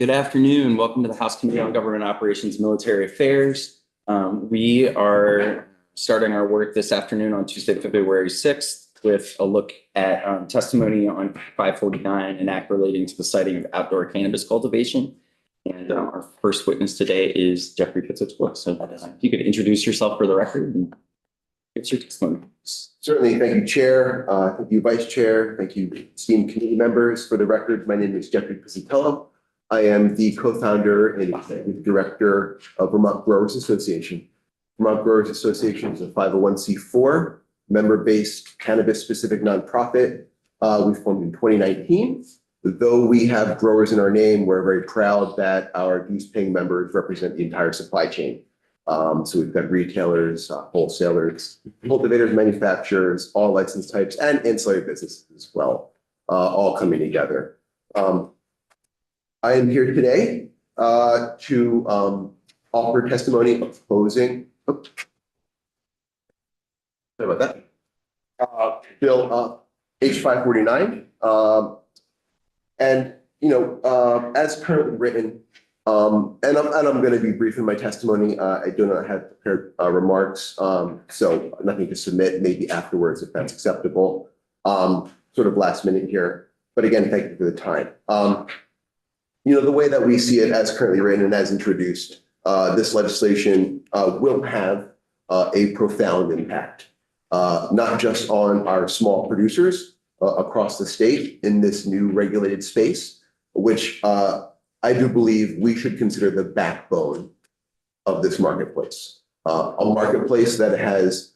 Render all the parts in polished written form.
Good afternoon. Welcome to the House Committee on Government Operations, Military Affairs. We are starting our work this afternoon on Tuesday, February 6th with a look at testimony on 549, an act relating to the siting of outdoor cannabis cultivation. And our first witness today is Jeffrey Pizzotto. So if you could introduce yourself for the record and give us your testimony. Certainly. Thank you, Chair. Thank you, Vice Chair. Thank you, esteemed committee members. For the record, my name is Jeffrey Pizzotto. I am the co-founder and executive director of Vermont Growers Association. Vermont Growers Association is a 501c4 member-based cannabis-specific nonprofit. We formed in 2019. Though we have growers in our name, we're very proud that our dues-paying members represent the entire supply chain. So we've got retailers, wholesalers, cultivators, manufacturers, all license types, and ancillary businesses as well, all coming together. I am here today to offer testimony opposing. Sorry about that. Bill H549, and as currently written, and I'm going to be brief in my testimony. I do not have prepared remarks, so nothing to submit. Maybe afterwards, if that's acceptable. Sort of last minute here, but again, thank you for the time. The way that we see it as currently written and as introduced, this legislation will have a profound impact, not just on our small producers across the state in this new regulated space, which I do believe we should consider the backbone of this marketplace, a marketplace that has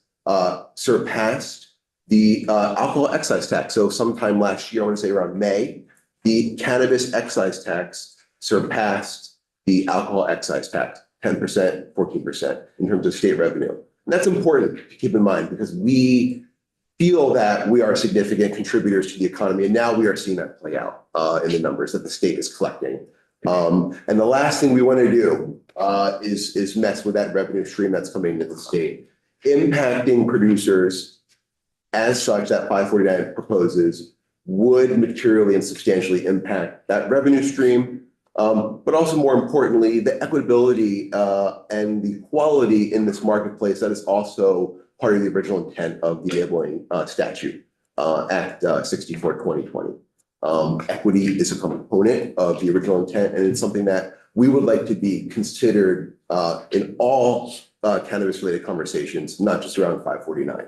surpassed the alcohol excise tax. So sometime last year, I want to say around May, the cannabis excise tax surpassed the alcohol excise tax, 10%, 14% in terms of state revenue. And that's important to keep in mind because we feel that we are significant contributors to the economy. And now we are seeing that play out in the numbers that the state is collecting. And the last thing we want to do is mess with that revenue stream that's coming into the state, impacting producers as such that 549 proposes would materially and substantially impact that revenue stream, but also more importantly, the equitability and the quality in this marketplace that is also part of the original intent of the enabling statute, Act 64/2020. Equity is a component of the original intent, and it's something that we would like to be considered in all cannabis-related conversations, not just around 549.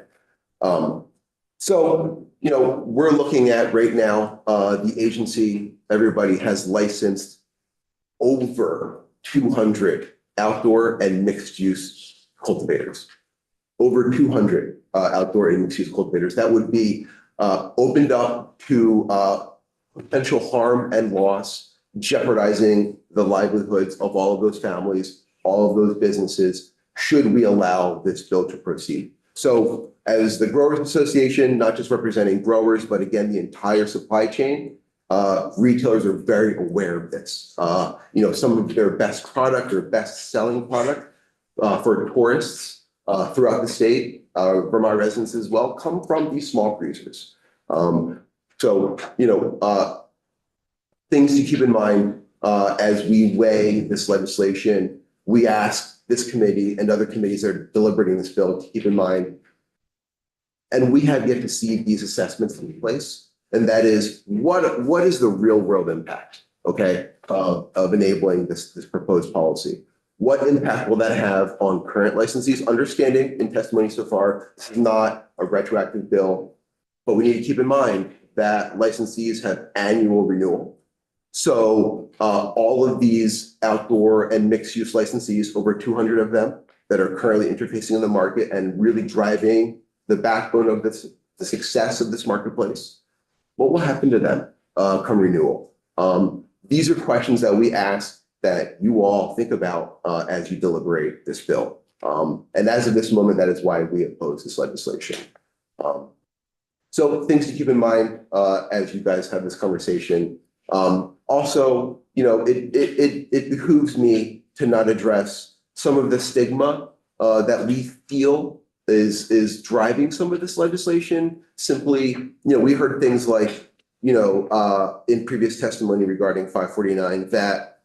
So, we're looking at right now, the agency, everybody has licensed over 200 outdoor and mixed-use cultivators. Over 200 outdoor and mixed-use cultivators. That would be opened up to potential harm and loss, jeopardizing the livelihoods of all of those families, all of those businesses, should we allow this bill to proceed. So as the Growers Association, not just representing growers, but again, the entire supply chain, retailers are very aware of this. Some of their best product or best selling product for tourists throughout the state, Vermont residents as well, come from these small producers. Things to keep in mind as we weigh this legislation. We ask this committee and other committees that are deliberating this bill to keep in mind, and we have yet to see these assessments in place, and that is what is the real world impact, of enabling this proposed policy? What impact will that have on current licensees? Understanding in testimony so far, this is not a retroactive bill, but we need to keep in mind that licensees have annual renewal. So all of these outdoor and mixed use licensees, over 200 of them that are currently interfacing in the market and really driving the backbone of the success of this marketplace, what will happen to them come renewal? These are questions that we ask that you all think about as you deliberate this bill. And as of this moment, that is why we oppose this legislation. So things to keep in mind as you guys have this conversation. Also, it behooves me to not address some of the stigma that we feel is driving some of this legislation. Simply, we heard things like, in previous testimony regarding 549, that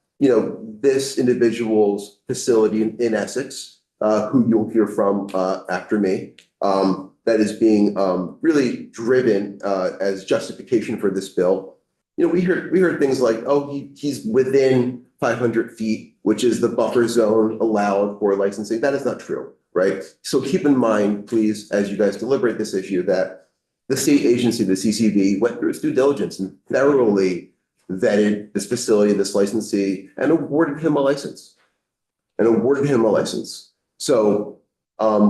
this individual's facility in Essex, who you'll hear from after me, that is being really driven as justification for this bill. We heard things like, oh, he's within 500 feet, which is the buffer zone allowed for licensing. That is not true, right? So keep in mind, please, as you guys deliberate this issue, that the state agency, the CCD, went through its due diligence and thoroughly vetted this facility, this licensee, and awarded him a license. So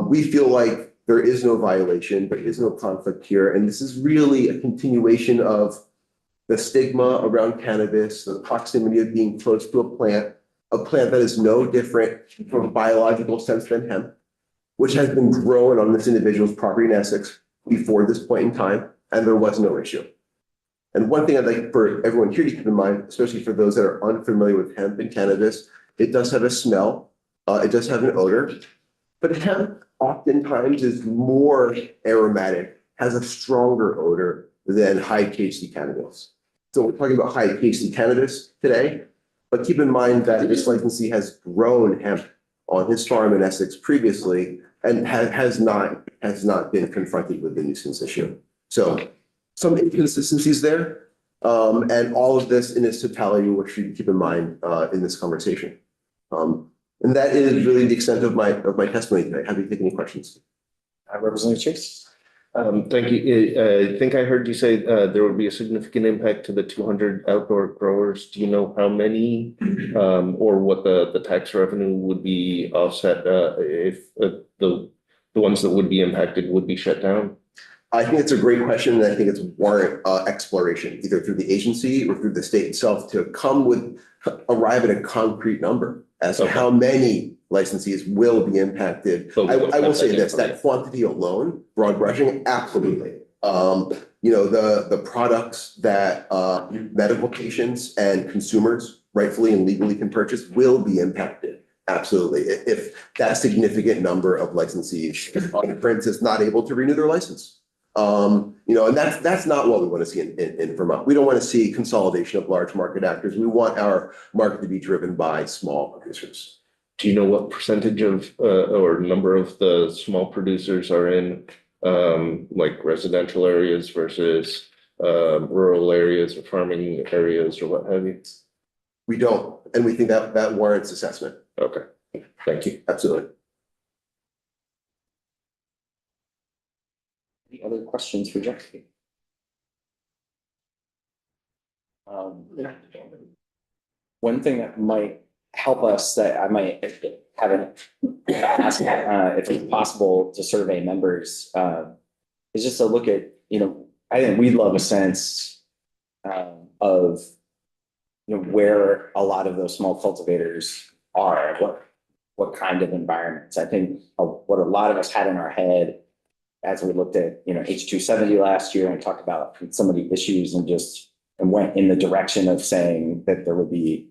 we feel like there is no violation, there is no conflict here, and this is really a continuation of the stigma around cannabis, the proximity of being close to a plant that is no different from a biological sense than hemp, which has been grown on this individual's property in Essex before this point in time, and there was no issue. And one thing I'd like for everyone here to keep in mind, especially for those that are unfamiliar with hemp and cannabis, it does have a smell, it does have an odor, but hemp oftentimes is more aromatic, has a stronger odor than high THC cannabis. So we're talking about high THC cannabis today, but keep in mind that this licensee has grown hemp on his farm in Essex previously and has not been confronted with the nuisance issue. So some inconsistencies there, and all of this in its totality, which you keep in mind in this conversation. And that is really the extent of my testimony today. Happy to take any questions. Representative Chase. Thank you. I think I heard you say there would be a significant impact to the 200 outdoor growers. Do you know how many or what the tax revenue would be offset if the ones that would be impacted would be shut down? I think it's a great question, and I think it's warrant exploration, either through the agency or through the state itself, to arrive at a concrete number as to how many licensees will be impacted. I will say this, that quantity alone, broad brushing, absolutely. The products that medical patients and consumers rightfully and legally can purchase will be impacted. Absolutely. If that significant number of licensees, for instance, not able to renew their license. And that's not what we want to see in Vermont. We don't want to see consolidation of large market actors. We want our market to be driven by small producers. Do you know what percentage of or number of the small producers are in like residential areas versus rural areas or farming areas or what have you? We don't, and we think that warrants assessment. Okay, thank you. Absolutely. Any other questions for Jeff? One thing that might help us, that I might haven't asked if it's possible to survey members, is just to look at, I think we'd love a sense of where a lot of those small cultivators are, what kind of environments. I think what a lot of us had in our head as we looked at H270 last year and talked about some of the issues and went in the direction of saying that there would be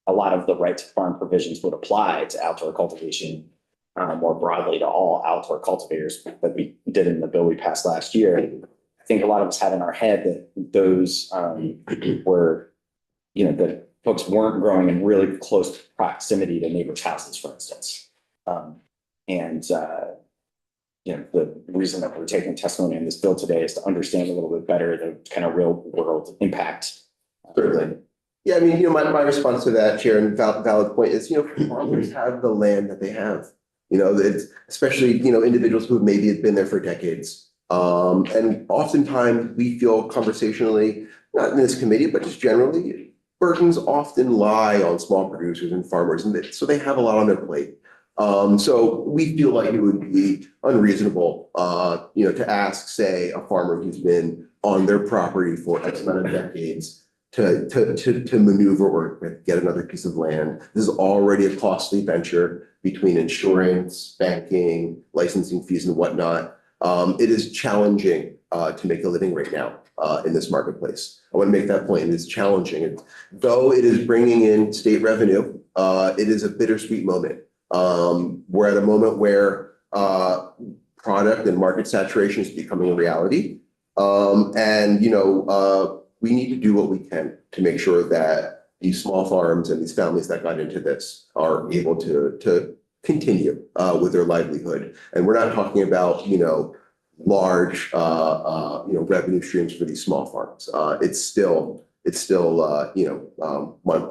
a lot of the right to farm provisions would apply to outdoor cultivation more broadly to all outdoor cultivators that we did in the bill we passed last year. I think a lot of us had in our head that those were, that folks weren't growing in really close proximity to neighbors' houses, for instance. The reason that we're taking testimony on this bill today is to understand a little bit better the kind of real world impact. Certainly. Yeah, I mean, my response to that, Chair, and valid point is, farmers have the land that they have. It's especially, individuals who maybe have been there for decades. And oftentimes we feel conversationally, not in this committee, but just generally, burdens often lie on small producers and farmers, and so they have a lot on their plate. So we feel like it would be unreasonable, to ask, say, a farmer who's been on their property for X amount of decades to maneuver or get another piece of land. This is already a costly venture between insurance, banking, licensing fees and whatnot. It is challenging to make a living right now in this marketplace. I want to make that point. It is challenging. Though it is bringing in state revenue, it is a bittersweet moment. We're at a moment where product and market saturation is becoming a reality. We need to do what we can to make sure that these small farms and these families that got into this are able to continue with their livelihood. And we're not talking about, large, revenue streams for these small farms. It's still, month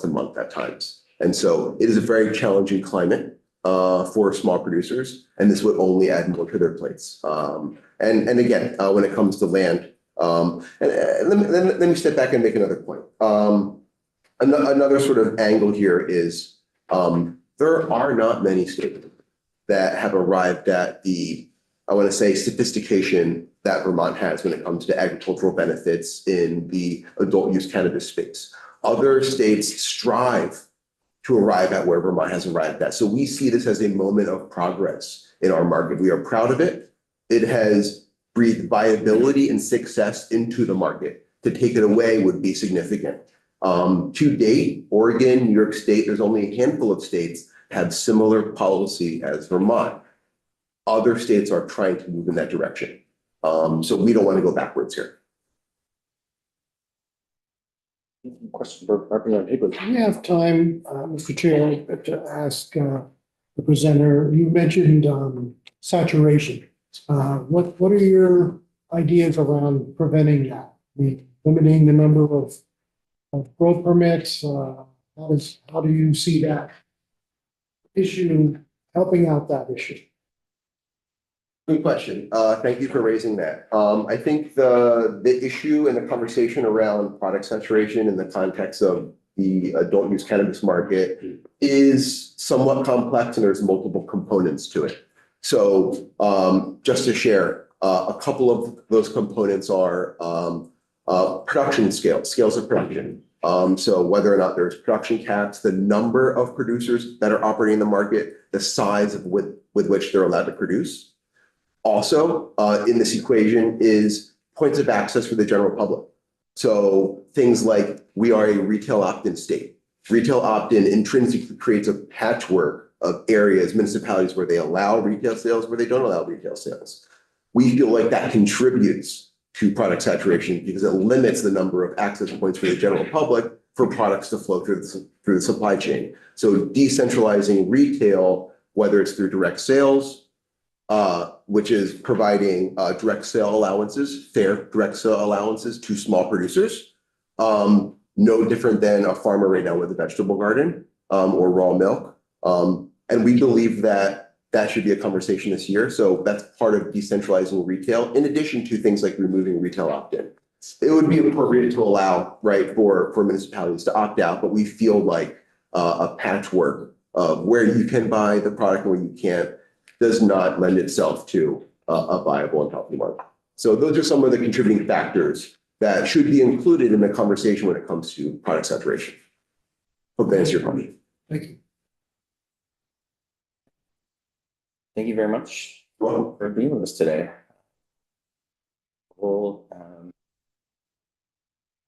to month at times. And so it is a very challenging climate for small producers, and this would only add more to their plates. And again, when it comes to land, and let me step back and make another point. Another sort of angle here is there are not many states that have arrived at the, I want to say, sophistication that Vermont has when it comes to agricultural benefits in the adult use cannabis space. Other states strive to arrive at where Vermont has arrived at. So we see this as a moment of progress in our market. We are proud of it. It has breathed viability and success into the market. To take it away would be significant. To date, Oregon, New York State, there's only a handful of states that have similar policy as Vermont. Other states are trying to move in that direction. So we don't want to go backwards here. Question for Representative Higley. We have time, Mr. Chair, to ask the presenter. You mentioned saturation. What are your ideas around preventing that? Limiting the number of growth permits? How do you see that issue helping out that issue? Good question. Thank you for raising that. I think the issue and the conversation around product saturation in the context of the adult use cannabis market is somewhat complex, and there's multiple components to it. So just to share, a couple of those components are production scales of production. So whether or not there's production caps, the number of producers that are operating in the market, the size of with which they're allowed to produce. Also, in this equation is points of access for the general public. So things like we are a retail opt-in state. Retail opt-in intrinsically creates a patchwork of areas, municipalities where they allow retail sales, where they don't allow retail sales. We feel like that contributes to product saturation because it limits the number of access points for the general public for products to flow through the supply chain. So decentralizing retail, whether it's through direct sales, which is providing direct sale allowances, fair direct sale allowances to small producers. No different than a farmer right now with a vegetable garden or raw milk. And we believe that that should be a conversation this year. So that's part of decentralizing retail, in addition to things like removing retail opt-in. It would be appropriate to allow, right, for municipalities to opt out, but we feel like a patchwork of where you can buy the product and where you can't does not lend itself to a viable and healthy market. So those are some of the contributing factors that should be included in the conversation when it comes to product saturation. Hope that answers your question. Thank you. Thank you very much Welcome. for being with us today. We'll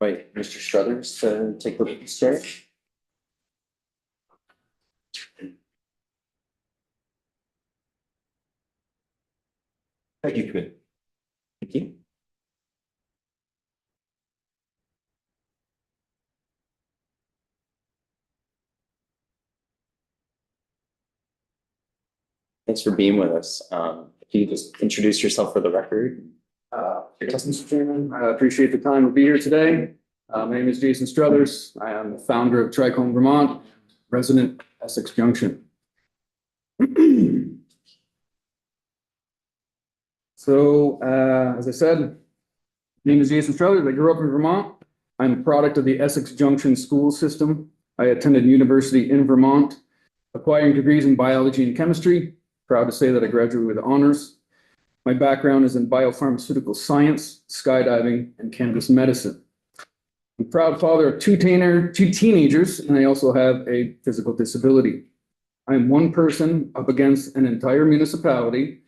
invite Mr. Struthers to take the lead chair. Thank you, Corinne. Thank you. Thanks for being with us. If you just introduce yourself for the record. Yes, Mr. Chairman, I appreciate the time to be here today. My name is Jason Struthers. I am the founder of Trichome Vermont, resident Essex Junction. So, as I said, my name is Jason Struthers. I grew up in Vermont. I'm a product of the Essex Junction school system. I attended university in Vermont, acquiring degrees in biology and chemistry. Proud to say that I graduated with honors. My background is in biopharmaceutical science, skydiving, and cannabis medicine. I'm a proud father of two teenagers, and I also have a physical disability. I am one person up against an entire municipality,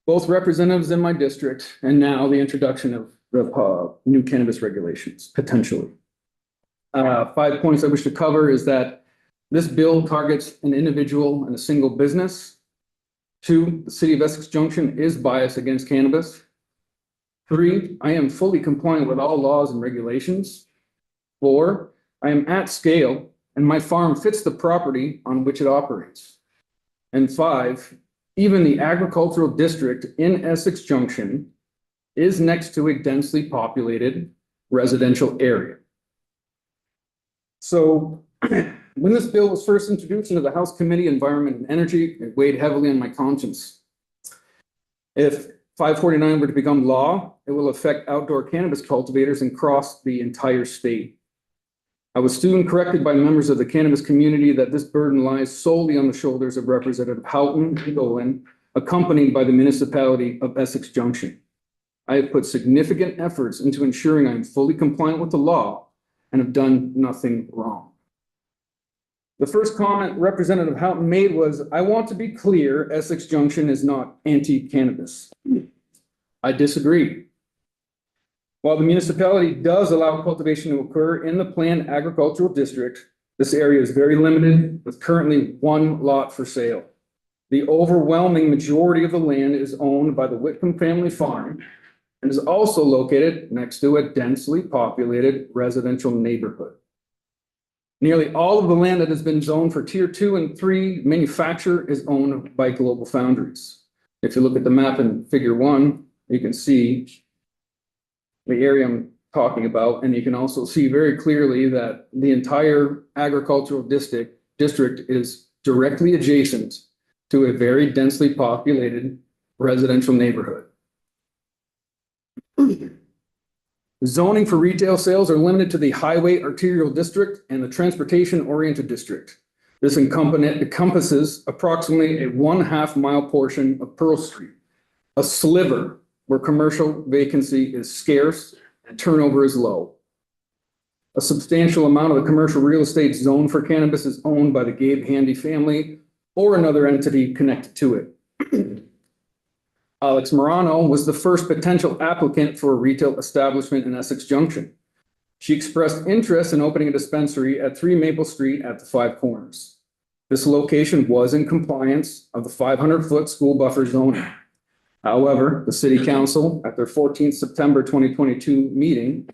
both representatives in my district, and now the introduction of the new cannabis regulations, potentially. 5 points I wish to cover is that this bill targets an individual and a single business. 2, the city of Essex Junction is biased against cannabis. 3, I am fully compliant with all laws and regulations. 4, I am at scale and my farm fits the property on which it operates. And 5, even the agricultural district in Essex Junction is next to a densely populated residential area. So when this bill was first introduced into the House Committee on Environment and Energy, it weighed heavily on my conscience. If 549 were to become law, it will affect outdoor cannabis cultivators and across the entire state. I was soon corrected by members of the cannabis community that this burden lies solely on the shoulders of Representative Houghton and Dolan, accompanied by the municipality of Essex Junction. I have put significant efforts into ensuring I am fully compliant with the law and have done nothing wrong. The first comment Representative Houghton made was, I want to be clear, Essex Junction is not anti-cannabis. I disagree. While the municipality does allow cultivation to occur in the planned agricultural district, this area is very limited with currently 1 lot for sale. The overwhelming majority of the land is owned by the Whitcomb family farm and is also located next to a densely populated residential neighborhood. Nearly all of the land that has been zoned for tier 2 and 3 manufacture is owned by Global Foundries. If you look at the map in figure 1, you can see the area I'm talking about, and you can also see very clearly that the entire agricultural district is directly adjacent to a very densely populated residential neighborhood. Zoning for retail sales are limited to the highway arterial district and the transportation oriented district. This encompasses approximately a 1/2 mile portion of Pearl Street, a sliver where commercial vacancy is scarce and turnover is low. A substantial amount of the commercial real estate zoned for cannabis is owned by the Gabe Handy family or another entity connected to it. Alex Morano was the first potential applicant for a retail establishment in Essex Junction. She expressed interest in opening a dispensary at 3 Maple Street at the Five Corners. This location was in compliance of the 500-foot school buffer zoning. However, the City Council, at their 14th September 2022 meeting,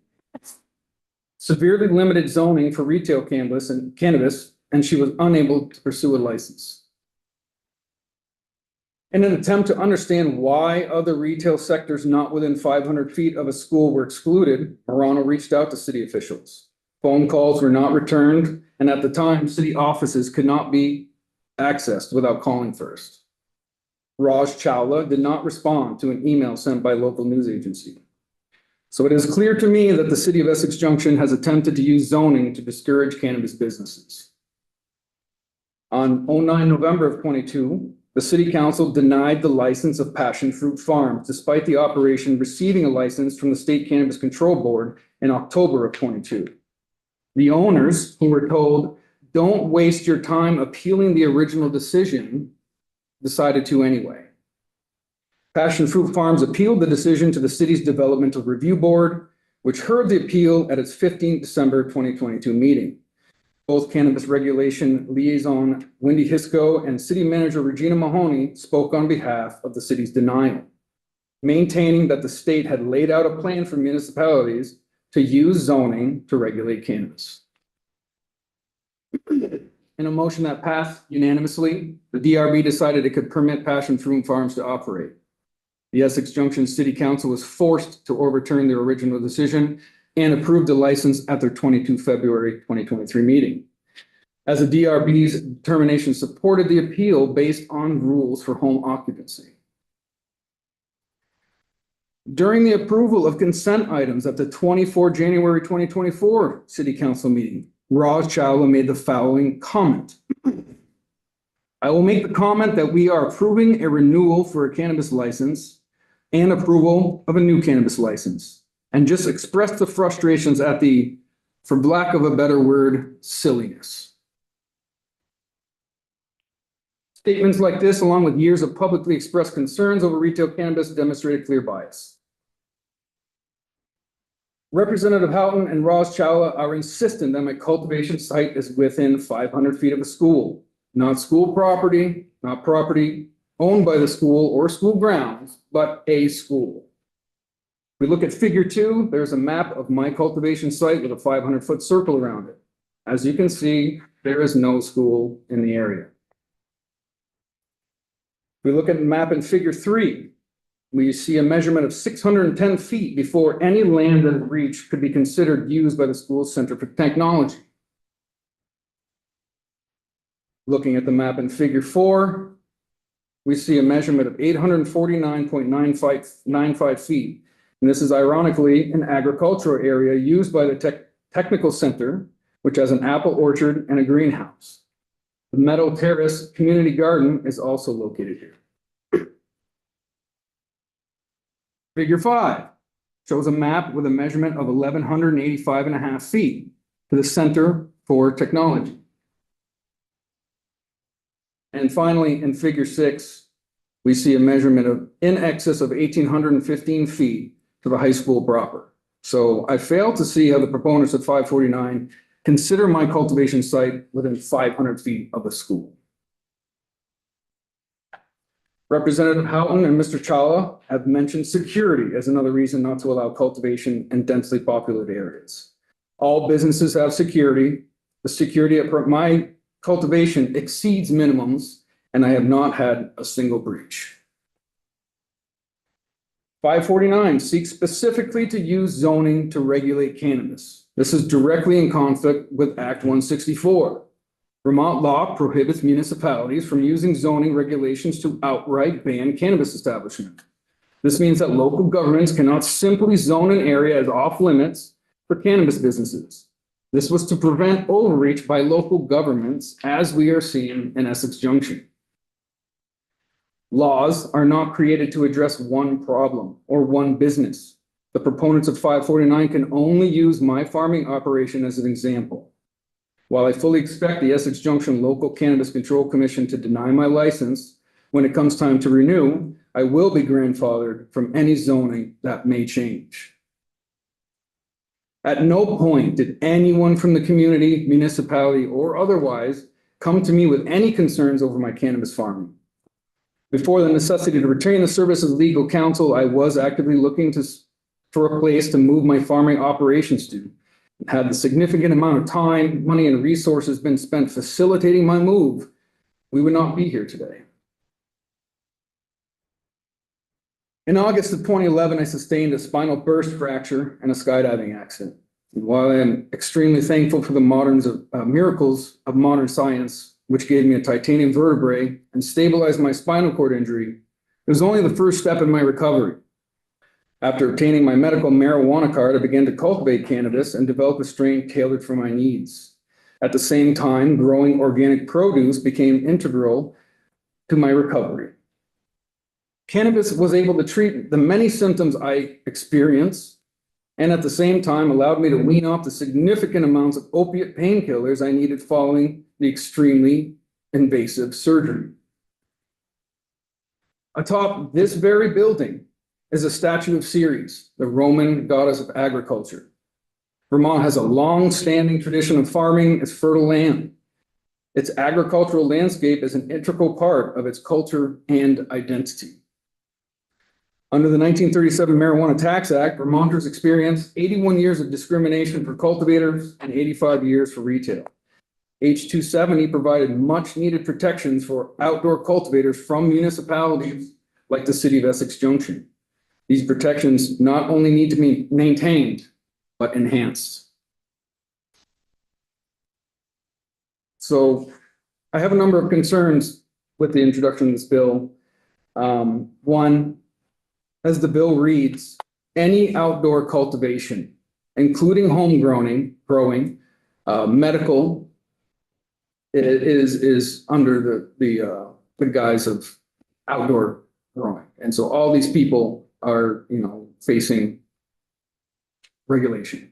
severely limited zoning for retail cannabis, and she was unable to pursue a license. In an attempt to understand why other retail sectors not within 500 feet of a school were excluded, Morano reached out to city officials. Phone calls were not returned, and at the time, city offices could not be accessed without calling first. Raj Chawla did not respond to an email sent by local news agency. So it is clear to me that the city of Essex Junction has attempted to use zoning to discourage cannabis businesses. On 09 November of 22, the City Council denied the license of Passion Fruit Farms, despite the operation receiving a license from the State Cannabis Control Board in October of 22. The owners, who were told, don't waste your time appealing the original decision, decided to anyway. Passion Fruit Farms appealed the decision to the city's Developmental Review Board, which heard the appeal at its 15th December 2022 meeting. Both Cannabis Regulation Liaison Wendy Hisco and City Manager Regina Mahoney spoke on behalf of the city's denial, maintaining that the state had laid out a plan for municipalities to use zoning to regulate cannabis. In a motion that passed unanimously, the DRB decided it could permit Passion Fruit Farms to operate. The Essex Junction City Council was forced to overturn their original decision and approved the license at their 22 February 2023 meeting. As the DRB's determination supported the appeal based on rules for home occupancy. During the approval of consent items at the 24 January 2024 City Council meeting, Raj Chawla made the following comment. I will make the comment that we are approving a renewal for a cannabis license and approval of a new cannabis license, and just express the frustrations at the, for lack of a better word, silliness. Statements like this, along with years of publicly expressed concerns over retail cannabis, demonstrate a clear bias. Representative Houghton and Raj Chawla are insistent that my cultivation site is within 500 feet of a school, not school property, not property owned by the school or school grounds, but a school. We look at figure 2, there's a map of my cultivation site with a 500-foot circle around it. As you can see, there is no school in the area. We look at the map in figure 3. We see a measurement of 610 feet before any land that is reached could be considered used by the school center for technology. Looking at the map in figure 4, we see a measurement of 849.95 feet. And this is ironically an agricultural area used by the technical center, which has an apple orchard and a greenhouse. The Meadow Terrace Community Garden is also located here. Figure 5 shows a map with a measurement of 1,185.5 feet to the Center for Technology. And finally, in figure 6, we see a measurement of in excess of 1,815 feet to the high school proper. So I fail to see how the proponents of 549 consider my cultivation site within 500 feet of a school. Representative Houghton and Mr. Chawla have mentioned security as another reason not to allow cultivation in densely populated areas. All businesses have security. The security at my cultivation exceeds minimums, and I have not had a single breach. 549 seeks specifically to use zoning to regulate cannabis. This is directly in conflict with Act 164. Vermont law prohibits municipalities from using zoning regulations to outright ban cannabis establishment. This means that local governments cannot simply zone an area as off limits for cannabis businesses. This was to prevent overreach by local governments, as we are seeing in Essex Junction. Laws are not created to address one problem or one business. The proponents of 549 can only use my farming operation as an example. While I fully expect the Essex Junction Local Cannabis Control Commission to deny my license when it comes time to renew, I will be grandfathered from any zoning that may change. At no point did anyone from the community, municipality, or otherwise come to me with any concerns over my cannabis farming. Before the necessity to retain the service of legal counsel, I was actively looking for a place to move my farming operations to. Had the significant amount of time, money, and resources been spent facilitating my move, we would not be here today. In August of 2011, I sustained a spinal burst fracture and a skydiving accident. And while I am extremely thankful for the miracles of modern science, which gave me a titanium vertebrae and stabilized my spinal cord injury, it was only the first step in my recovery. After obtaining my medical marijuana card, I began to cultivate cannabis and develop a strain tailored for my needs. At the same time, growing organic produce became integral to my recovery. Cannabis was able to treat the many symptoms I experienced, and at the same time allowed me to wean off the significant amounts of opiate painkillers I needed following the extremely invasive surgery. Atop this very building is a statue of Ceres, the Roman goddess of agriculture. Vermont has a long-standing tradition of farming its fertile land. Its agricultural landscape is an integral part of its culture and identity. Under the 1937 Marijuana Tax Act, Vermonters experienced 81 years of discrimination for cultivators and 85 years for retail. H-270 provided much-needed protections for outdoor cultivators from municipalities like the city of Essex Junction. These protections not only need to be maintained, but enhanced. So I have a number of concerns with the introduction of this bill. One, as the bill reads, any outdoor cultivation, including home growing, medical, is under the guise of outdoor growing. And so all these people are, facing regulation.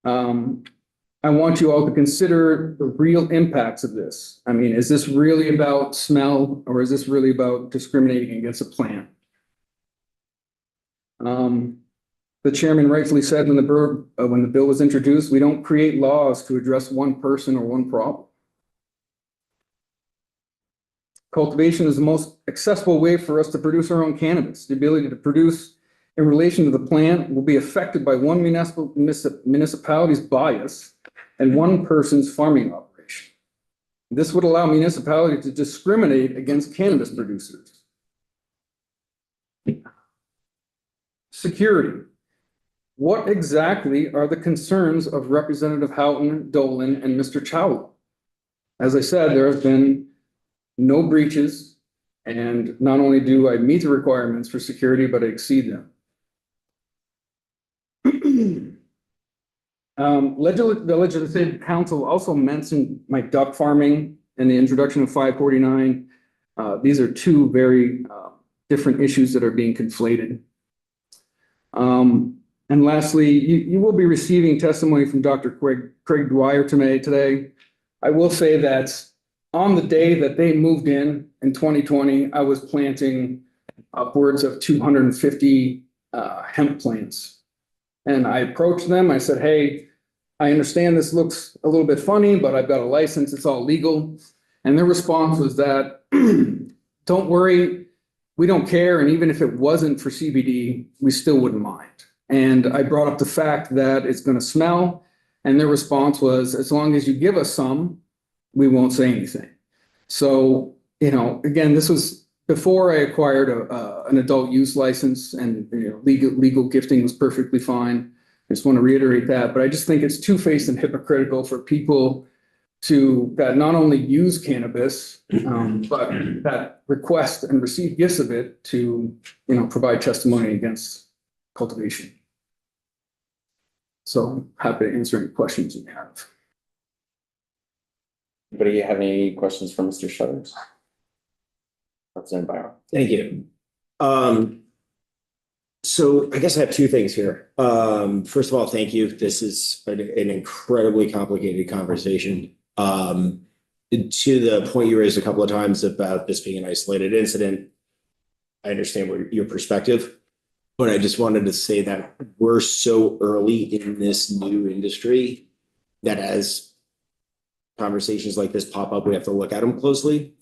I want you all to consider the real impacts of this. I mean, is this really about smell, or is this really about discriminating against a plant? The chairman rightfully said when the bill was introduced, we don't create laws to address one person or one problem. Cultivation is the most accessible way for us to produce our own cannabis. The ability to produce in relation to the plant will be affected by one municipality's bias and one person's farming operation. This would allow municipalities to discriminate against cannabis producers. Security. What exactly are the concerns of Representative Houghton, Dolan, and Mr. Chowell? As I said, there have been no breaches, and not only do I meet the requirements for security, but I exceed them. The Legislative Council also mentioned my duck farming and the introduction of 549. These are two very different issues that are being conflated. And lastly, you will be receiving testimony from Dr. Craig Dwyer today. I will say that on the day that they moved in 2020, I was planting upwards of 250 hemp plants. And I approached them. I said, hey, I understand this looks a little bit funny, but I've got a license. It's all legal. And their response was that, don't worry, we don't care. And even if it wasn't for CBD, we still wouldn't mind. And I brought up the fact that it's going to smell. And their response was, as long as you give us some, we won't say anything. So, again, this was before I acquired an adult use license, and legal gifting was perfectly fine. I just want to reiterate that, but I just think it's two-faced and hypocritical for people that not only use cannabis, but that request and receive gifts of it to, provide testimony against cultivation. So happy to answer any questions you have. Anybody have any questions for Mr. Shutters? Representative Byron. Thank you. So I guess I have two things here. First of all, thank you. This is an incredibly complicated conversation. To the point you raised a couple of times about this being an isolated incident, I understand your perspective, but I just wanted to say that we're so early in this new industry that as conversations like this pop up, we have to look at them closely,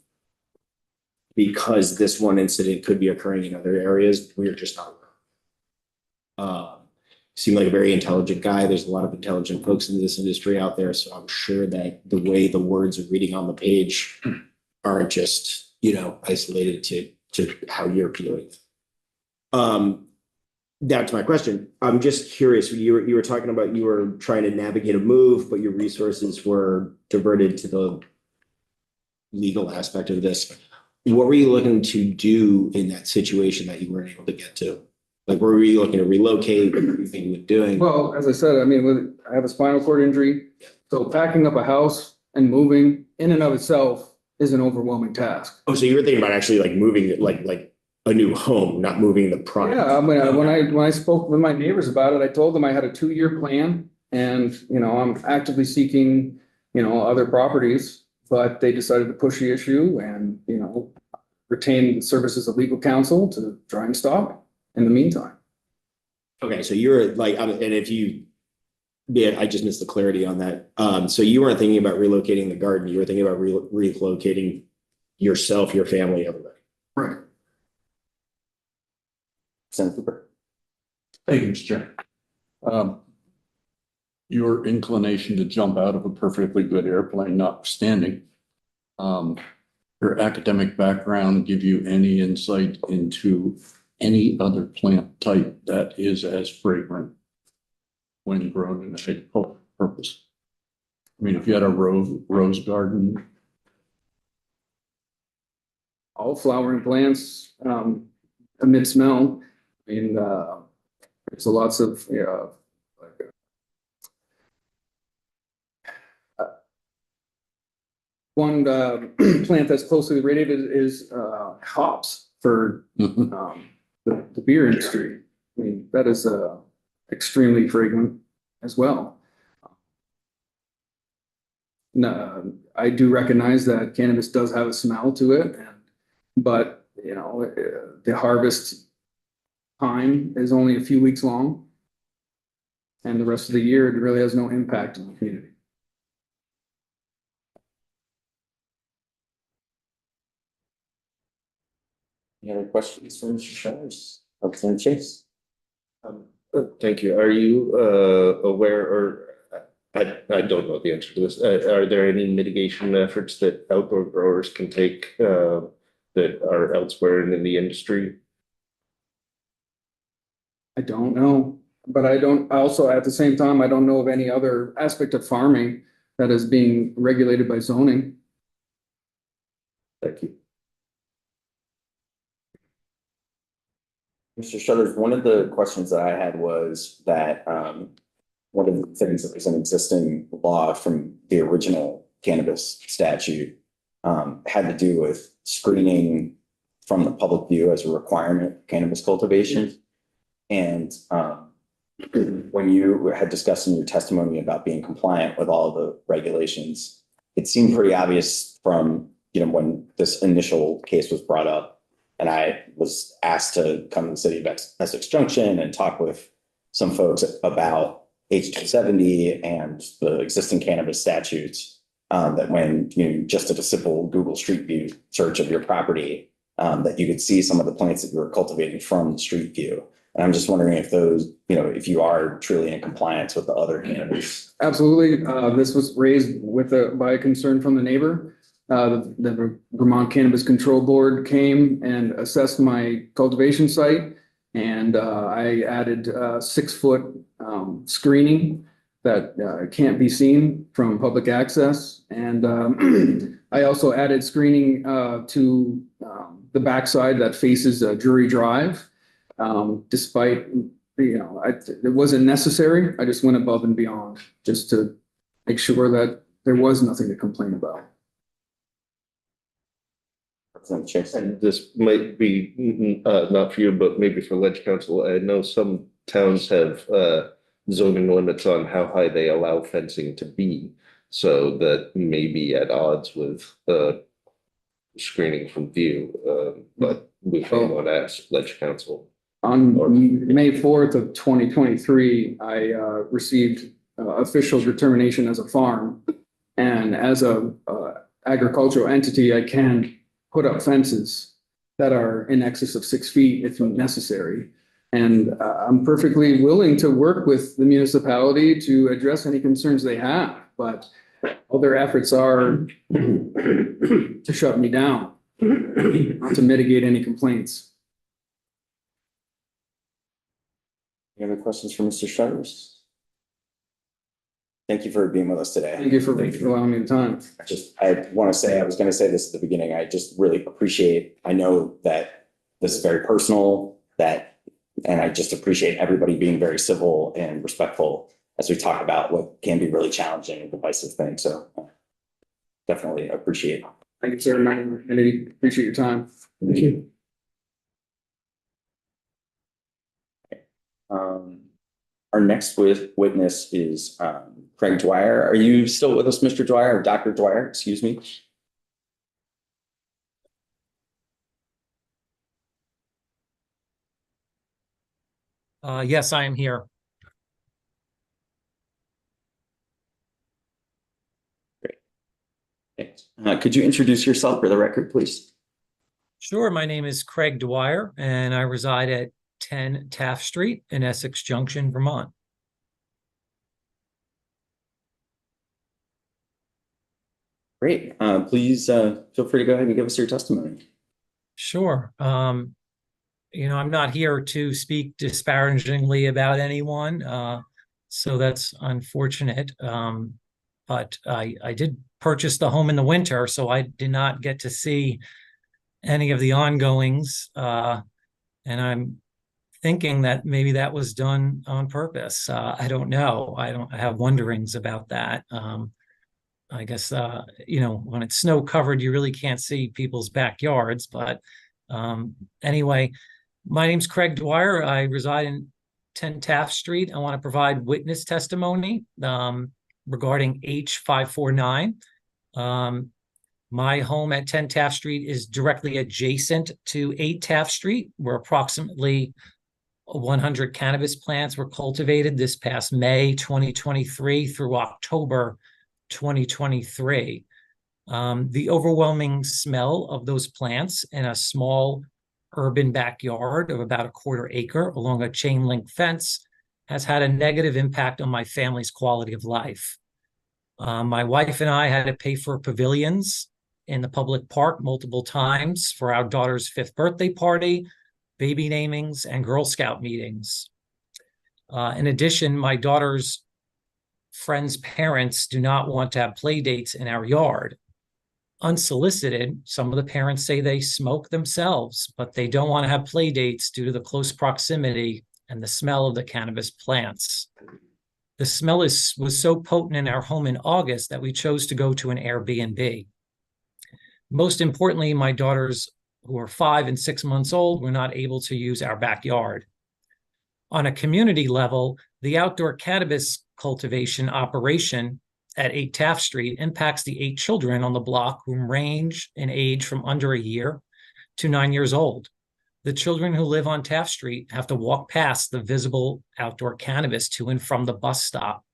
because this one incident could be occurring in other areas. We're just not aware. Seemed like a very intelligent guy. There's a lot of intelligent folks in this industry out there. So I'm sure that the way the words are reading on the page aren't just, isolated to how you're feeling. Now to my question, I'm just curious. You were talking about you were trying to navigate a move, but your resources were diverted to the legal aspect of this. What were you looking to do in that situation that you weren't able to get to? Like, were you looking to relocate? What were you thinking of doing? Well, as I said, I have a spinal cord injury. So packing up a house and moving in and of itself is an overwhelming task. Oh, so you were thinking about actually like moving like a new home, not moving the product. Yeah, when I spoke with my neighbors about it, I told them I had a 2-year plan, and I'm actively seeking other properties, but they decided to push the issue and retain the services of legal counsel to try and stop it in the meantime. Okay, so you're like, and if you, yeah, I just missed the clarity on that. So you weren't thinking about relocating the garden. You were thinking about relocating yourself, your family, everybody. Right. Senator Cooper. Thank you, Mr. Chair. Your inclination to jump out of a perfectly good airplane notwithstanding, your academic background give you any insight into any other plant type that is as fragrant when grown in a agricultural purpose? I mean, if you had a rose garden. All flowering plants emit smell. There's lots of one plant that's closely related is hops for the beer industry. That is extremely fragrant as well. No, I do recognize that cannabis does have a smell to it, but the harvest time is only a few weeks long, and the rest of the year it really has no impact on the community. Any other questions for Mr. Shutters? Representative Chase. Thank you. Are you aware, or I don't know the answer to this. Are there any mitigation efforts that outdoor growers can take that are elsewhere in the industry? I don't know, but I also, at the same time, I don't know of any other aspect of farming that is being regulated by zoning. Thank you. Mr. Struthers, one of the questions that I had was that one of the things that was an existing law from the original cannabis statute had to do with screening from the public view as a requirement of cannabis cultivation. And when you had discussed in your testimony about being compliant with all of the regulations, it seemed pretty obvious from, when this initial case was brought up, and I was asked to come to the city of Essex Junction and talk with some folks about H-270 and the existing cannabis statutes, that when you just did a simple Google Street View search of your property, that you could see some of the plants that you were cultivating from Street View. And I'm just wondering if those, if you are truly in compliance with the other cannabis. Absolutely. This was raised by a concern from the neighbor. The Vermont Cannabis Control Board came and assessed my cultivation site, and I added 6-foot screening that can't be seen from public access. And I also added screening to the backside that faces Drury Drive. Despite, it wasn't necessary. I just went above and beyond just to make sure that there was nothing to complain about. And this might be not for you, but maybe for Ledge Council. I know some towns have zoning limits on how high they allow fencing to be, so that may be at odds with screening from view. But we may want to ask Ledge Council. On May 4th of 2023, I received official determination as a farm, and as a agricultural entity, I can put up fences that are in excess of 6 feet if necessary. And I'm perfectly willing to work with the municipality to address any concerns they have, but all their efforts are to shut me down, not to mitigate any complaints. Any other questions for Mr. Struthers? Thank you for being with us today. Thank you for allowing me the time. I want to say, I was going to say this at the beginning, I just really appreciate, I know that this is very personal, and I just appreciate everybody being very civil and respectful as we talk about what can be really challenging and divisive things. So definitely appreciate it. Thank you, sir. Kennedy, appreciate your time. Thank you. Our next witness is Craig Dwyer. Are you still with us, Mr. Dwyer, or Dr. Dwyer? Excuse me. Yes, I am here. Great. Could you introduce yourself for the record, please? Sure. My name is Craig Dwyer, and I reside at 10 Taft Street in Essex Junction, Vermont. Great. Please feel free to go ahead and give us your testimony. Sure. I'm not here to speak disparagingly about anyone, so that's unfortunate. But I did purchase the home in the winter, so I did not get to see any of the ongoings, and I'm thinking that maybe that was done on purpose. I don't know. I have wonderings about that. I guess, when it's snow covered, you really can't see people's backyards. But anyway, my name's Craig Dwyer. I reside in 10 Taft Street. I want to provide witness testimony regarding H549. My home at 10 Taft Street is directly adjacent to 8 Taft Street, where approximately 100 cannabis plants were cultivated this past May 2023 through October 2023. The overwhelming smell of those plants in a small urban backyard of about a quarter acre along a chain link fence has had a negative impact on my family's quality of life. My wife and I had to pay for pavilions in the public park multiple times for our daughter's 5th birthday party, baby namings, and Girl Scout meetings. In addition, my daughter's friends' parents do not want to have play dates in our yard. Unsolicited, some of the parents say they smoke themselves, but they don't want to have play dates due to the close proximity and the smell of the cannabis plants. The smell was so potent in our home in August that we chose to go to an Airbnb. Most importantly, my daughters, who are 5 and 6 months old, were not able to use our backyard. On a community level, the outdoor cannabis cultivation operation at 8 Taft Street impacts the 8 children on the block who range in age from under a year to 9 years old. The children who live on Taft Street have to walk past the visible outdoor cannabis to and from the bus stop.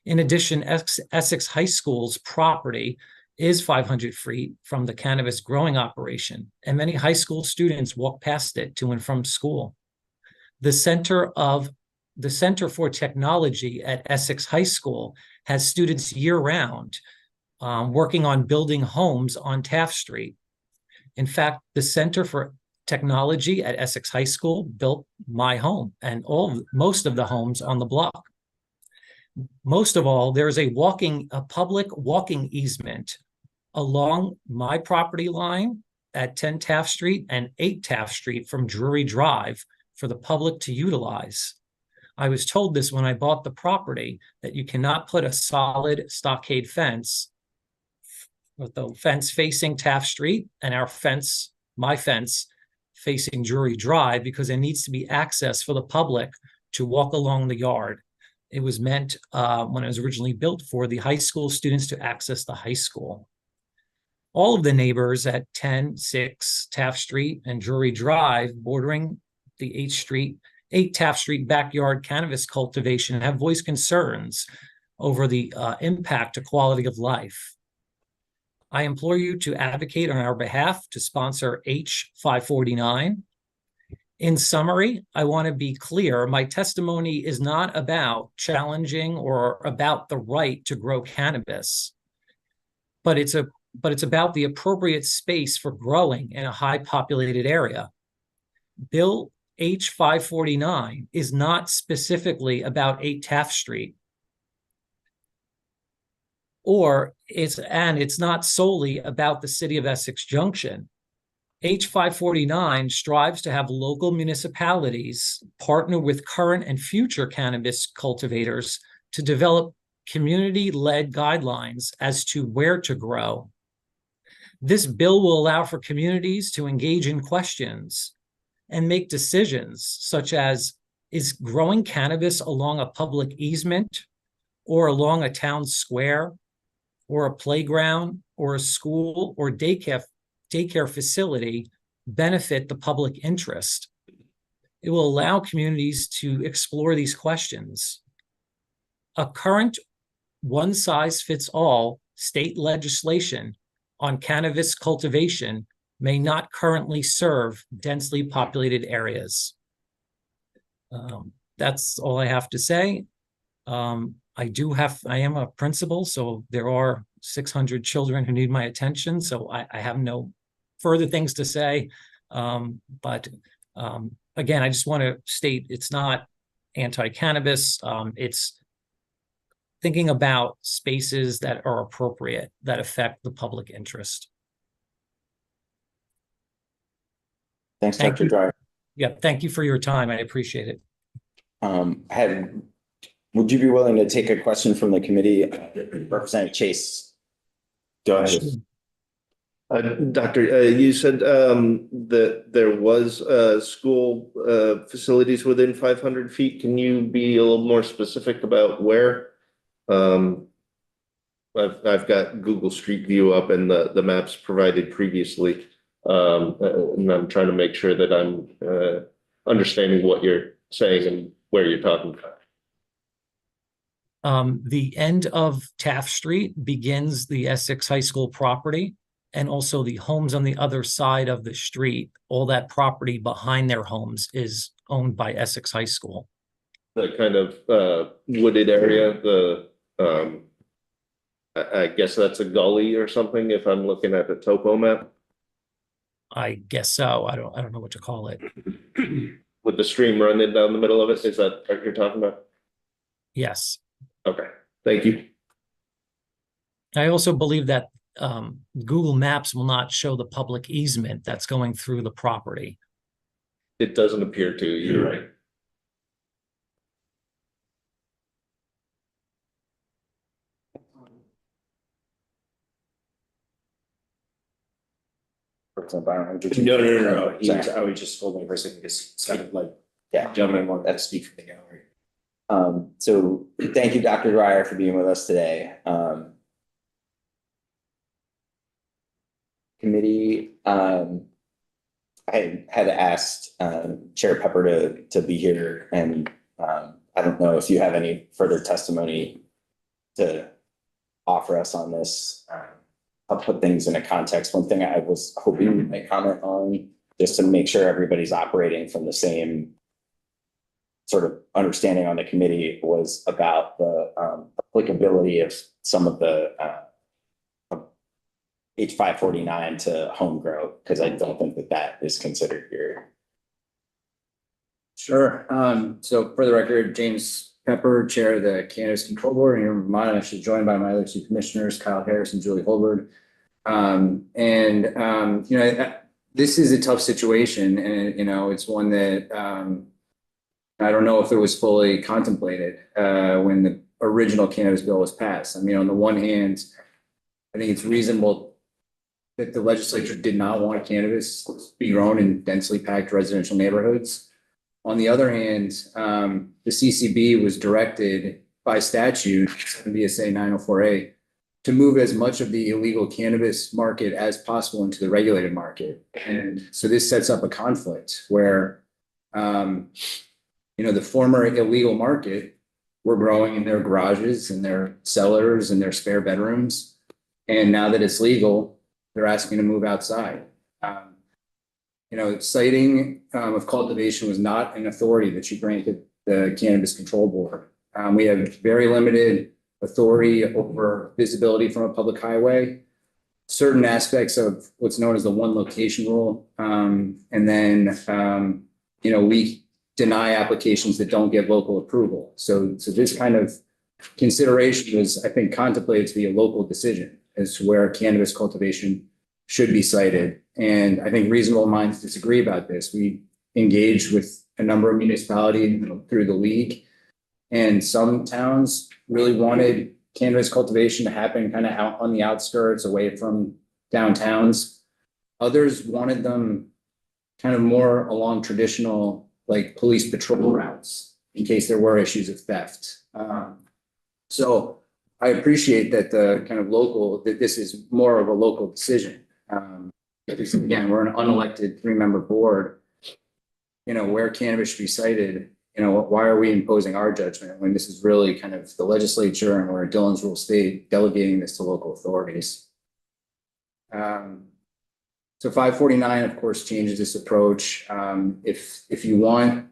In addition, Essex High School's property is 500 feet from the cannabis growing operation, and many high school students walk past it to and from school. The Center for Technology at Essex High School has students year-round working on building homes on Taft Street. In fact, the Center for Technology at Essex High School built my home and most of the homes on the block. Most of all, there's a public walking easement along my property line at 10 Taft Street and 8 Taft Street from Drury Drive for the public to utilize. I was told this when I bought the property, that you cannot put a solid stockade fence with the fence facing Taft Street and my fence facing Drury Drive, because there needs to be access for the public to walk along the yard. It was meant, when it was originally built, for the high school students to access the high school. All of the neighbors at 10, 6 Taft Street and Drury Drive bordering the 8 Taft Street backyard cannabis cultivation have voiced concerns over the impact to quality of life. I implore you to advocate on our behalf to sponsor H549. In summary, I want to be clear, my testimony is not about challenging or about the right to grow cannabis, but it's about the appropriate space for growing in a high populated area. Bill H549 is not specifically about 8 Taft Street, and it's not solely about the city of Essex Junction. H549 strives to have local municipalities partner with current and future cannabis cultivators to develop community-led guidelines as to where to grow. This bill will allow for communities to engage in questions and make decisions such as, is growing cannabis along a public easement or along a town square or a playground or a school or daycare facility benefit the public interest? It will allow communities to explore these questions. A current one-size-fits-all state legislation on cannabis cultivation may not currently serve densely populated areas. That's all I have to say. I am a principal, so there are 600 children who need my attention, so I have no further things to say. But again, I just want to state it's not anti-cannabis. It's thinking about spaces that are appropriate, that affect the public interest. Thanks, Thank Dr. you. Dyer. Yeah, thank you for your time. I appreciate it. Would you be willing to take a question from the committee? Representative Chase. Go ahead. Doctor, you said that there was school facilities within 500 feet. Can you be a little more specific about where? I've got Google Street View up and the maps provided previously. And I'm trying to make sure that I'm understanding what you're saying and where you're talking about. The end of Taft Street begins the Essex High School property, and also the homes on the other side of the street, all that property behind their homes is owned by Essex High School. The kind of wooded area, I guess that's a gully or something if I'm looking at the topo map. I guess so. I don't know what to call it. With the stream running down the middle of it, is that what you're talking about? Yes. Okay, thank you. I also believe that Google Maps will not show the public easement that's going through the property. It doesn't appear to, you're right. For example, I don't know. did No, you- no, no, no. Sorry. I was just holding for a second because it's kind of like Yeah. gentlemen wanted to speak from the gallery. So thank you, Dr. Dwyer, for being with us today. Committee, I had asked Chair Pepper to be here, and I don't know if you have any further testimony to offer us on this. I'll put things in a context. One thing I was hoping you might comment on, just to make sure everybody's operating from the same sort of understanding on the committee, was about the applicability of some of the H549 to home grow, because I don't think that is considered here. Sure. So for the record, James Pepper, Chair of the Cannabis Control Board here in Vermont. I'm actually joined by my other two commissioners, Kyle Harris and Julie Holbert. This is a tough situation, and it's one that I don't know if it was fully contemplated when the original cannabis bill was passed. I mean, on the one hand, I think it's reasonable that the legislature did not want cannabis to be grown in densely packed residential neighborhoods. On the other hand, the CCB was directed by statute, VSA 904A, to move as much of the illegal cannabis market as possible into the regulated market. And so this sets up a conflict where, the former illegal market were growing in their garages and their cellars and their spare bedrooms. And now that it's legal, they're asking to move outside. Siting of cultivation was not an authority that you granted the Cannabis Control Board. We have very limited authority over visibility from a public highway, certain aspects of what's known as the one location rule. And then, we deny applications that don't get local approval. So this kind of consideration was, I think, contemplated to be a local decision as to where cannabis cultivation should be cited. And I think reasonable minds disagree about this. We engaged with a number of municipalities through the league, and some towns really wanted cannabis cultivation to happen kind of out on the outskirts, away from downtowns. Others wanted them kind of more along traditional, like, police patrol routes in case there were issues of theft. So I appreciate that that this is more of a local decision. Because again, we're an unelected 3-member board. Where cannabis should be cited, why are we imposing our judgment when this is really kind of the legislature, and we're a Dillon's Rule state delegating this to local authorities? So 549, of course, changes this approach. If you want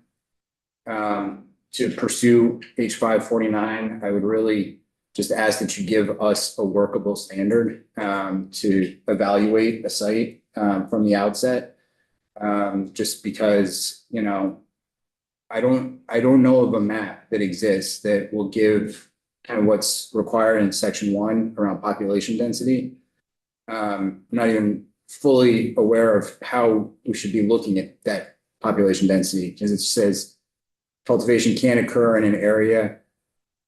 to pursue H549, I would really just ask that you give us a workable standard to evaluate a site from the outset. Just because, I don't know of a map that exists that will give kind of what's required in Section 1 around population density. I'm not even fully aware of how we should be looking at that population density, because it says cultivation can occur in an area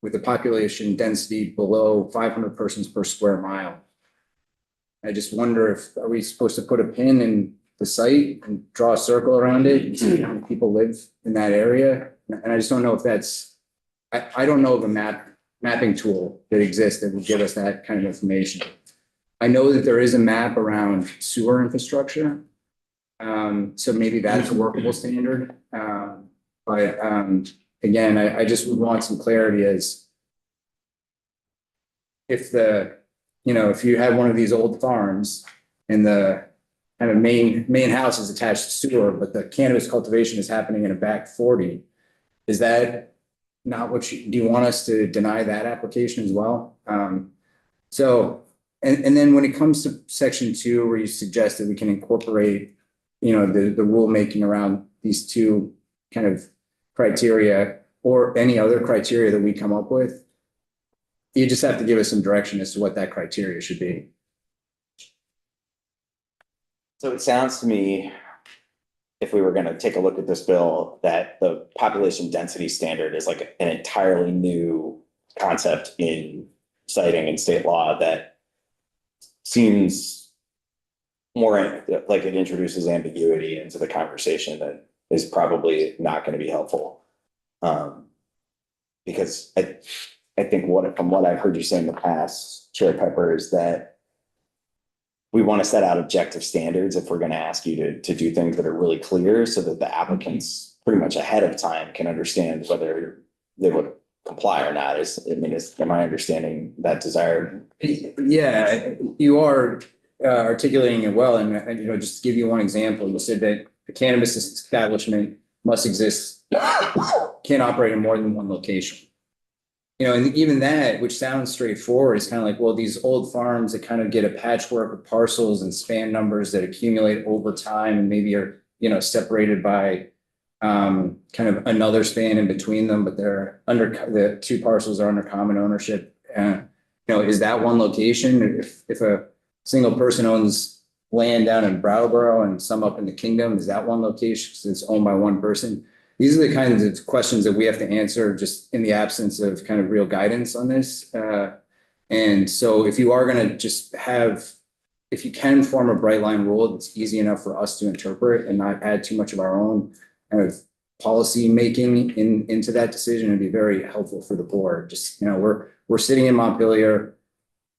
with a population density below 500 persons per square mile. I just wonder are we supposed to put a pin in the site and draw a circle around it and see how many people live in that area? And I just don't know if that's, I don't know of a mapping tool that exists that would give us that kind of information. I know that there is a map around sewer infrastructure. So maybe that's a workable standard. But again, I just would want some clarity as if if you have one of these old farms and the kind of main house is attached to sewer, but the cannabis cultivation is happening in a back 40. Is that not what do you want us to deny that application as well? So, and then when it comes to section 2, where you suggest that we can incorporate, the rulemaking around these two kind of criteria or any other criteria that we come up with, you just have to give us some direction as to what that criteria should be. So it sounds to me, if we were going to take a look at this bill, that the population density standard is like an entirely new concept in citing and state law that seems more like it introduces ambiguity into the conversation that is probably not going to be helpful. Because I think from what I've heard you say in the past, Chair Pepper, is that we want to set out objective standards if we're going to ask you to do things that are really clear so that the applicants pretty much ahead of time can understand whether they would comply or not. Am I understanding that desire? Yeah, you are articulating it well. And, just to give you one example, you said that the cannabis establishment must exist, can't operate in more than one location. And even that, which sounds straightforward, is kind of like, well, these old farms that kind of get a patchwork of parcels and span numbers that accumulate over time and maybe are, separated by kind of another span in between them, but the two parcels are under common ownership. Is that one location? If a single person owns land down in Brattleboro and some up in the Kingdom, is that one location because it's owned by one person? These are the kinds of questions that we have to answer just in the absence of kind of real guidance on this. And so if you are going to if you can form a bright line rule that's easy enough for us to interpret and not add too much of our own kind of policy making into that decision, it'd be very helpful for the board. Just, we're sitting in Montpelier,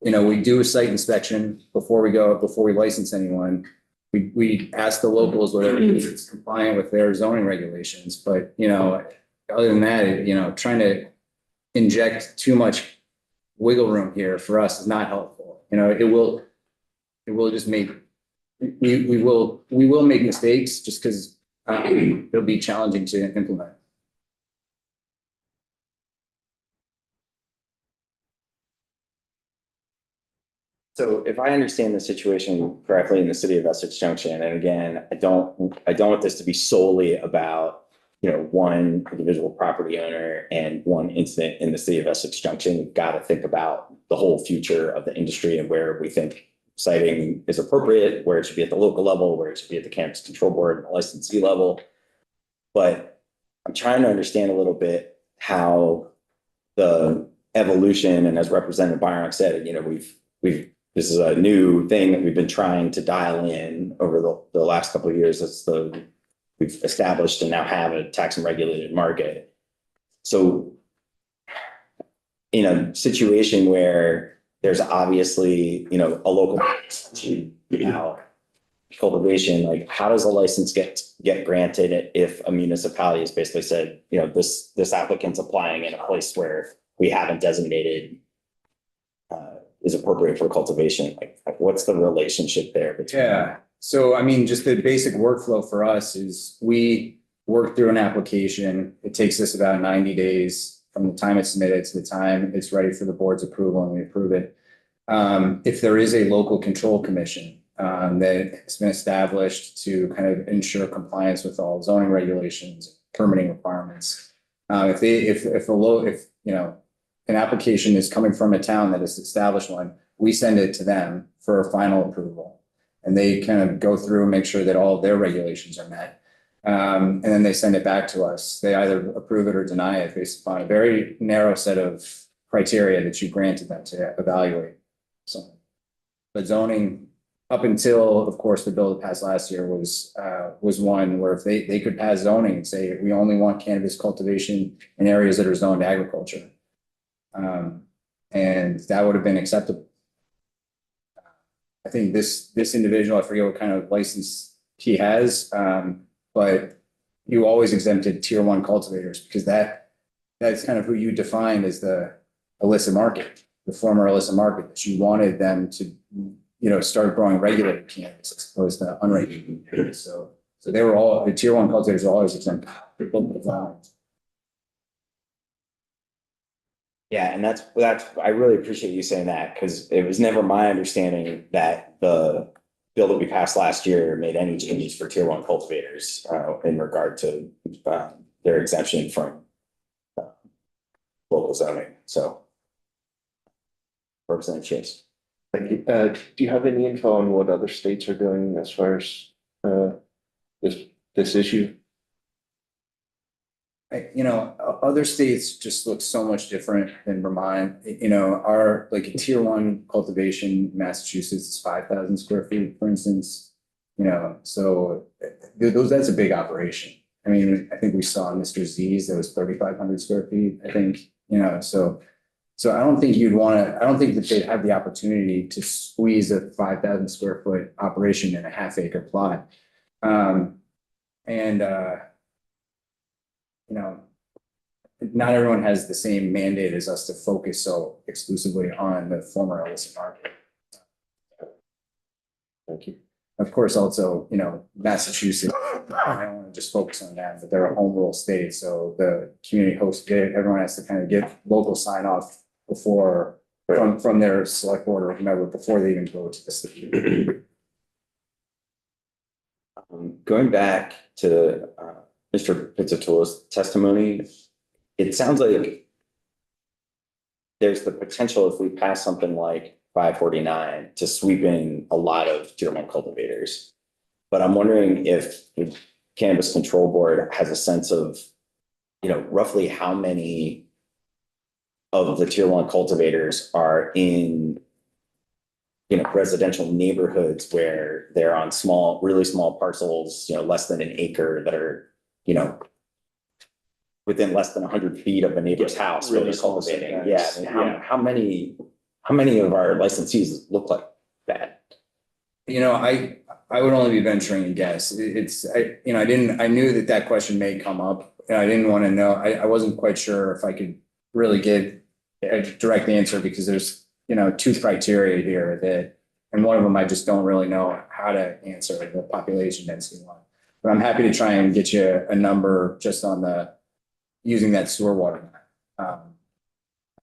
we do a site inspection before we license anyone. We ask the locals whether it's compliant with their zoning regulations, but, other than that, trying to inject too much wiggle room here for us is not helpful. It will just make, we will make mistakes just because it'll be challenging to implement. So if I understand the situation correctly in the city of Essex Junction, and again, I don't want this to be solely about, one individual property owner and one incident in the city of Essex Junction. We've got to think about the whole future of the industry and where we think citing is appropriate, where it should be at the local level, where it should be at the Cannabis Control Board and the licensee level. But I'm trying to understand a little bit how the evolution, and as Representative Byron said, this is a new thing that we've been trying to dial in over the last couple of years. We've established and now have a tax and regulated market. So in a situation where there's obviously, a local cultivation, like how does a license get granted if a municipality has basically said, this applicant's applying in a place where we haven't designated is appropriate for cultivation? Like what's the relationship there between? Yeah. So, just the basic workflow for us is we work through an application. It takes us about 90 days from the time it's submitted to the time it's ready for the board's approval, and we approve it. If there is a local control commission that has been established to kind of ensure compliance with all zoning regulations, permitting requirements, if an application is coming from a town that has established one, we send it to them for a final approval. And they kind of go through and make sure that all of their regulations are met. And then they send it back to us. They either approve it or deny it based upon a very narrow set of criteria that you granted them to evaluate. So, but zoning, up until, of course, the bill that passed last year was one where if they could pass zoning and say, we only want cannabis cultivation in areas that are zoned agriculture. And that would have been acceptable. I think this individual, I forget what kind of license he has, but you always exempted tier 1 cultivators because that's kind of who you defined as the illicit market, the former illicit market, that you wanted them to started growing regulated cannabis as opposed to unregulated cannabis. So they were all, the tier one cultivators were always exempt. Yeah, and that's, I really appreciate you saying that, because it was never my understanding that the bill that we passed last year made any changes for tier one cultivators, in regard to, their exemption from local zoning, so. Representative Chase. Thank you. Do you have any info on what other states are doing as far as this issue? Other states just look so much different than Vermont. Our like a tier one cultivation in Massachusetts is 5,000 square feet, for instance. So that's a big operation. I mean, I think we saw Mr. Z's, that was 3,500 square feet, I think, so I don't think I don't think that they'd have the opportunity to squeeze a 5,000 square foot operation in a half acre plot. Not everyone has the same mandate as us to focus so exclusively on the former illicit market. Thank you. Of course, also, Massachusetts, I don't want to just focus on that, but they're a home rule state. So the community host, everyone has to kind of get local sign off before, from their select board or whomever, before they even go to the city. Going back to Mr. Pizzatula's testimony, it sounds like there's the potential, if we pass something like 549, to sweep in a lot of tier one cultivators. But I'm wondering if the Cannabis Control Board has a sense of, roughly how many of the tier one cultivators are in, residential neighborhoods where they're on really small parcels, less than an acre, that are, within less than 100 feet of a neighbor's house where Really they're small cultivating. setbacks. Yeah, I mean, how many of our licensees look like that? I would only be venturing a guess. I knew that question may come up. And I didn't want to know. I wasn't quite sure if I could really give a direct answer, because there's, two criteria here and one of them I just don't really know how to answer, the population density one. But I'm happy to try and get you a number just on using that sewer water. How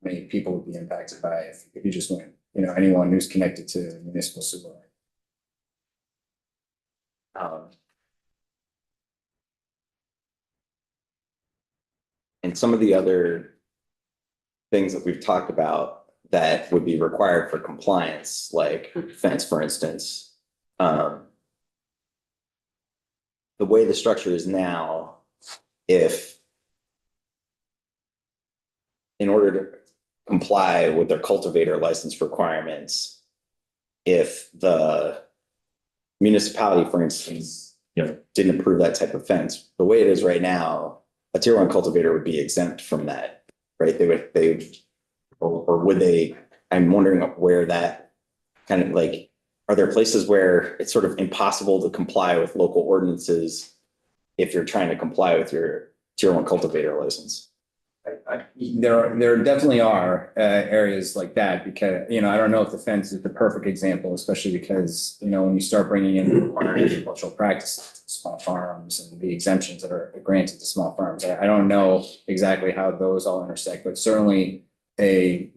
many people would be impacted by it if you just went, anyone who's connected to municipal sewer. And some of the other things that we've talked about that would be required for compliance, like fence, for instance. The way the structure is now, if in order to comply with their cultivator license requirements, if the municipality, for instance, didn't approve that type of fence, the way it is right now, a tier one cultivator would be exempt from that, right? Or would they? I'm wondering where that kind of are there places where it's sort of impossible to comply with local ordinances if you're trying to comply with your tier one cultivator license? There definitely are areas like that, because, I don't know if the fence is the perfect example, especially because, when you start bringing in agricultural practices, small farms, and the exemptions that are granted to small farms. I don't know exactly how those all intersect, but certainly a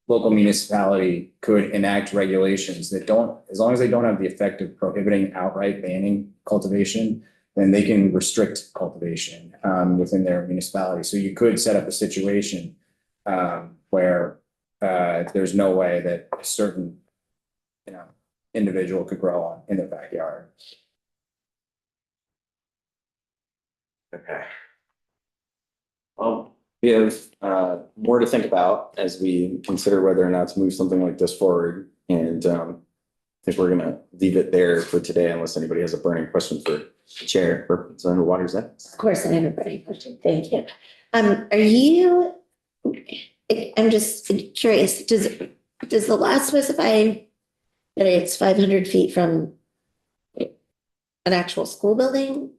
local municipality could enact regulations that don't, as long as they don't have the effect of prohibiting outright banning cultivation, then they can restrict cultivation within their municipality. So you could set up a situation where there's no way that a certain, individual could grow in their backyard. Okay. Well, we have more to think about as we consider whether or not to move something like this forward. And I think we're going to leave it there for today, unless anybody has a burning question for the chair. Representative Waters. Of course, I have a burning question. Thank you. I'm just curious, does the law specify that it's 500 feet from an actual school building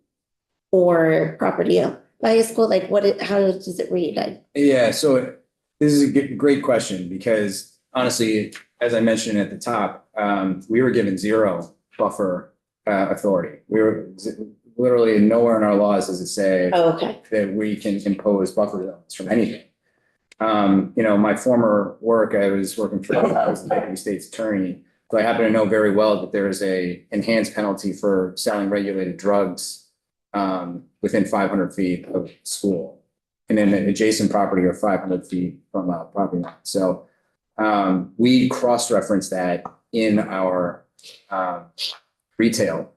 or property owned by a school? How does it read? Yeah, so this is a great question, because honestly, as I mentioned at the top, we were given zero buffer authority. We were literally nowhere in our laws does it say Oh, okay. that we can impose buffer zones from anything. You know, my former work, I was working for, I was the deputy state's attorney. So I happen to know very well that there is a enhanced penalty for selling regulated drugs within 500 feet of school. And then an adjacent property or 500 feet from a property line. So we cross-reference that in our retail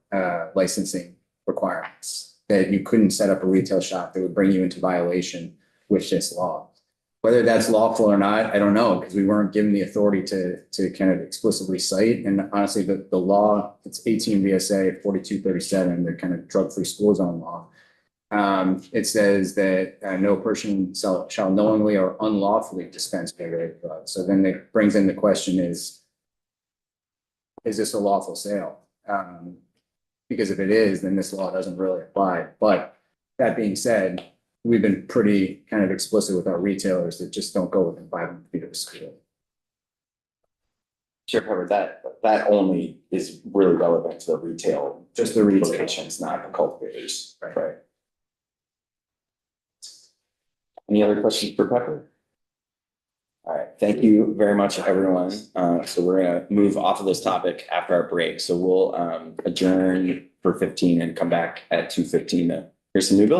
licensing requirements, that you couldn't set up a retail shop that would bring you into violation with this law. Whether that's lawful or not, I don't know, because we weren't given the authority to kind of explicitly cite. And honestly, the law, it's 18 VSA 4237, the kind of drug-free school zone law. It says that no person shall knowingly or unlawfully dispense regulated drugs. So then it brings in the question is this a lawful sale? Because if it is, then this law doesn't really apply. But that being said, we've been pretty kind of explicit with our retailers that just don't go within 500 feet of the school. Chair Pepper, that only is really relevant to the retail, Just the retail. locations, not the cultivators. Right. Any other questions for Pepper? All right, thank you very much, everyone. So we're gonna move off of this topic after our break. So we'll adjourn for 15 and come back at 2:15 to hear some new buildings.